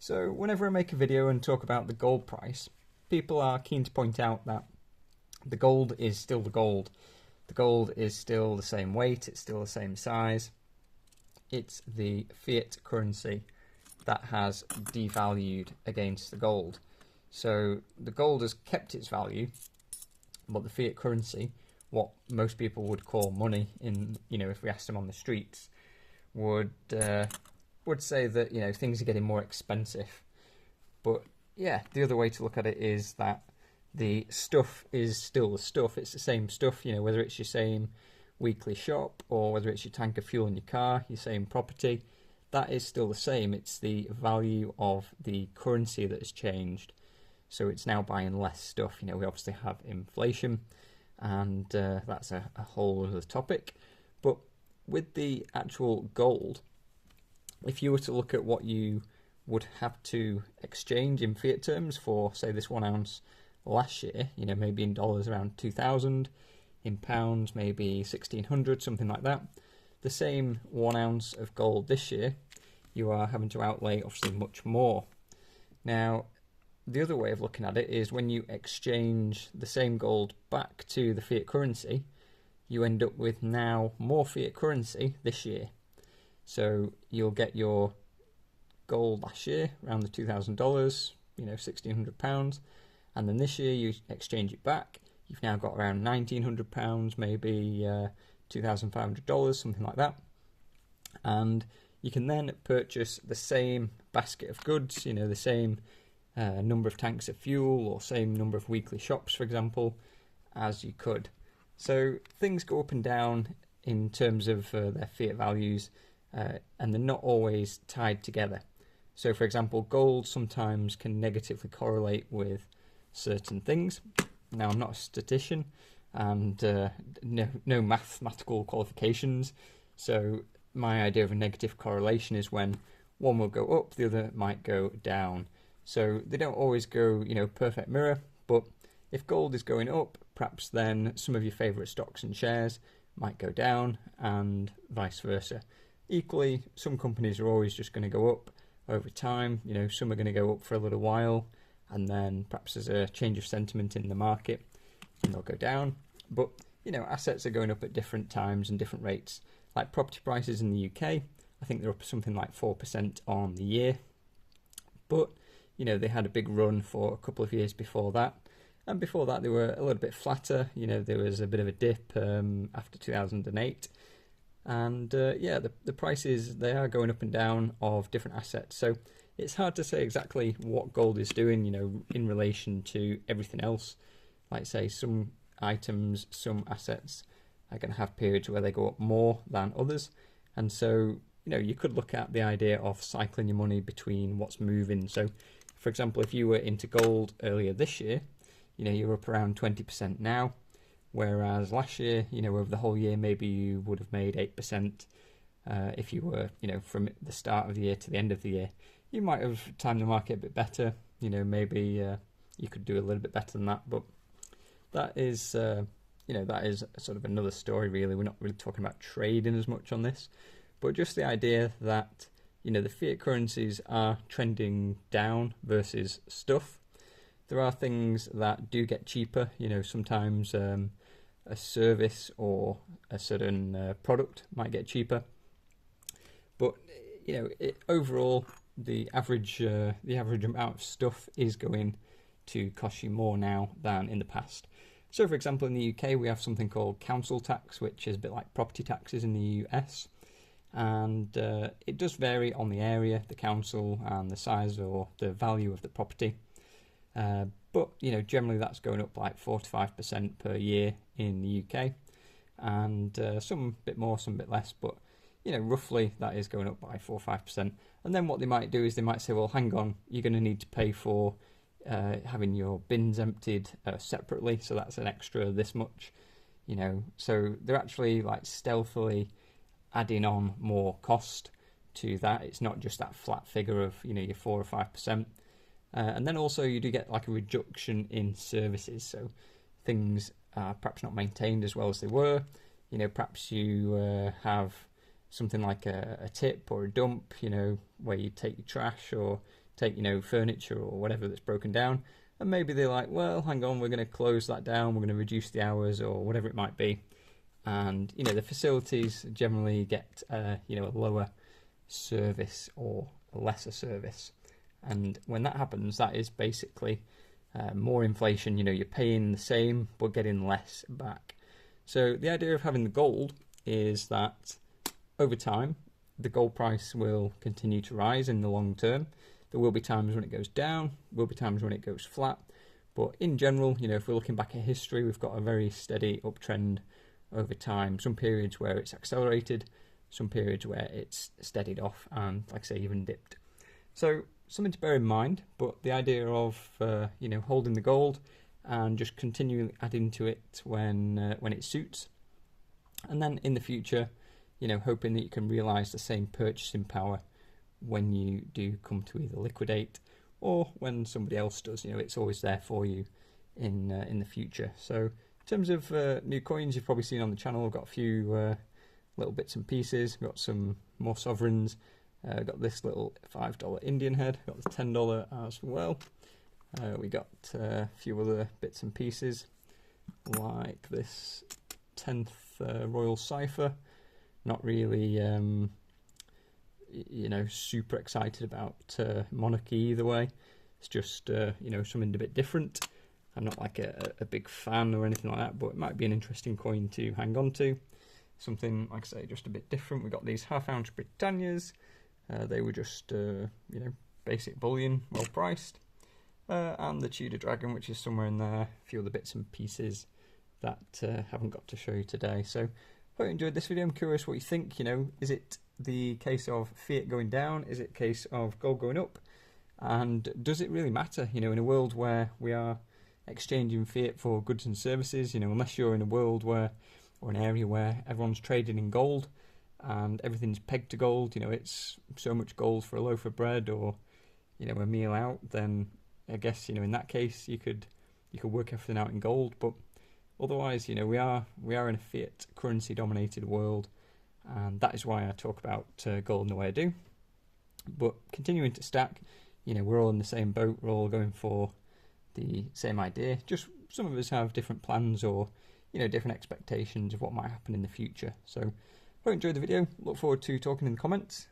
So whenever I make a video and talk about the gold price, people are keen to point out that the gold is still the gold. The gold is still the same weight, it's still the same size. It's the fiat currency that has devalued against the gold. So the gold has kept its value, but the fiat currency, what most people would call money, if we asked them on the streets, would say that things are getting more expensive. But yeah, the other way to look at it is that the stuff is still the stuff. It's the same stuff, whether it's your same weekly shop or whether it's your tank of fuel in your car, your same property, that is still the same. It's the value of the currency that has changed. So it's now buying less stuff. We obviously have inflation, and that's a whole other topic. But with the actual gold, if you were to look at what you would have to exchange in fiat terms for, say, this 1 ounce last year, maybe in dollars around 2,000, in pounds maybe 1,600, something like that. The same 1 ounce of gold this year, you are having to outlay obviously much more. Now, the other way of looking at it is when you exchange the same gold back to the fiat currency, you end up with now more fiat currency this year. So you'll get your gold last year around the $2,000, £1,600, and then this year you exchange it back. You've now got around £1,900, maybe $2,500, something like that. And you can then purchase the same basket of goods, the same number of tanks of fuel or same number of weekly shops, for example, as you could. So things go up and down in terms of their fiat values, and they're not always tied together. So, for example, gold sometimes can negatively correlate with certain things. Now, I'm not a statistician and no mathematical qualifications, so my idea of a negative correlation is when one will go up, the other might go down. So they don't always go, perfect mirror, but if gold is going up, perhaps then some of your favourite stocks and shares might go down, and vice versa. Equally, some companies are always just going to go up over time. Some are going to go up for a little while, and then perhaps there's a change of sentiment in the market and they'll go down. But assets are going up at different times and different rates. Like property prices in the UK, I think they're up something like 4% on the year. But they had a big run for a couple of years before that, and before that they were a little bit flatter. There was a bit of a dip after 2008. And the prices, they are going up and down of different assets. So it's hard to say exactly what gold is doing, in relation to everything else. Like say, some items, some assets are going to have periods where they go up more than others. And so, you could look at the idea of cycling your money between what's moving. So, for example, if you were into gold earlier this year, you're up around 20% now. Whereas last year, over the whole year, maybe you would have made 8%. If you were, from the start of the year to the end of the year, you might have timed the market a bit better. Maybe you could do a little bit better than that. But that is, that is sort of another story, really. We're not really talking about trading as much on this, but just the idea that, the fiat currencies are trending down versus stuff. There are things that do get cheaper. Sometimes a service or a certain product might get cheaper, but overall the average amount of stuff is going to cost you more now than in the past. So, for example, in the UK we have something called council tax, which is a bit like property taxes in the US, and it does vary on the area, the council, and the size or the value of the property. But generally that's going up like 4 to 5% per year in the UK, and some bit more, some bit less, but roughly that is going up by 4 or 5%. And then what they might do is they might say, well, hang on, you're going to need to pay for having your bins emptied separately, so that's an extra this much. So they're actually like stealthily adding on more cost to that. It's not just that flat figure of your 4 or 5%. And then also you do get like a reduction in services, so things are perhaps not maintained as well as they were. Perhaps you have something like a tip or a dump, where you take your trash, or take, furniture or whatever that's broken down, and maybe they're like, well, hang on, we're going to close that down, we're going to reduce the hours or whatever it might be. And, the facilities generally get, a lower service or a lesser service. And when that happens, that is basically more inflation. You're paying the same but getting less back. So the idea of having the gold is that over time, the gold price will continue to rise in the long term. There will be times when it goes down, will be times when it goes flat. But in general, if we're looking back at history, we've got a very steady uptrend over time. Some periods where it's accelerated, some periods where it's steadied off and, like I say, even dipped. So something to bear in mind, but the idea of holding the gold and just continually adding to it when it suits, and then in the future, hoping that you can realise the same purchasing power when you do come to either liquidate or when somebody else does. It's always there for you in the future. So in terms of new coins, you've probably seen on the channel, I've got a few little bits and pieces. Got some more sovereigns. Got this little $5 Indian head. Got the $10 as well. We got a few other bits and pieces, like this 10th Royal Cipher. Not really, super excited about monarchy either way. It's just, something a bit different. I'm not like a big fan or anything like that, but it might be an interesting coin to hang on to. Something, like I say, just a bit different. We got these half-ounce Britannias. They were just, basic bullion, well priced. And the Tudor Dragon, which is somewhere in there. A few other bits and pieces that haven't got to show you today. So, hope you enjoyed this video. I'm curious what you think. Is it the case of fiat going down? Is it a case of gold going up? And does it really matter? In a world where we are exchanging fiat for goods and services, unless you're in a world where, or an area where everyone's trading in gold and everything's pegged to gold, it's so much gold for a loaf of bread or, a meal out, then I guess, in that case you could work everything out in gold. But otherwise, we are in a fiat currency dominated world, and that is why I talk about gold in the way I do. But continuing to stack, we're all in the same boat, we're all going for the same idea, just some of us have different plans or different expectations of what might happen in the future. So hope you enjoyed the video, look forward to talking in the comments,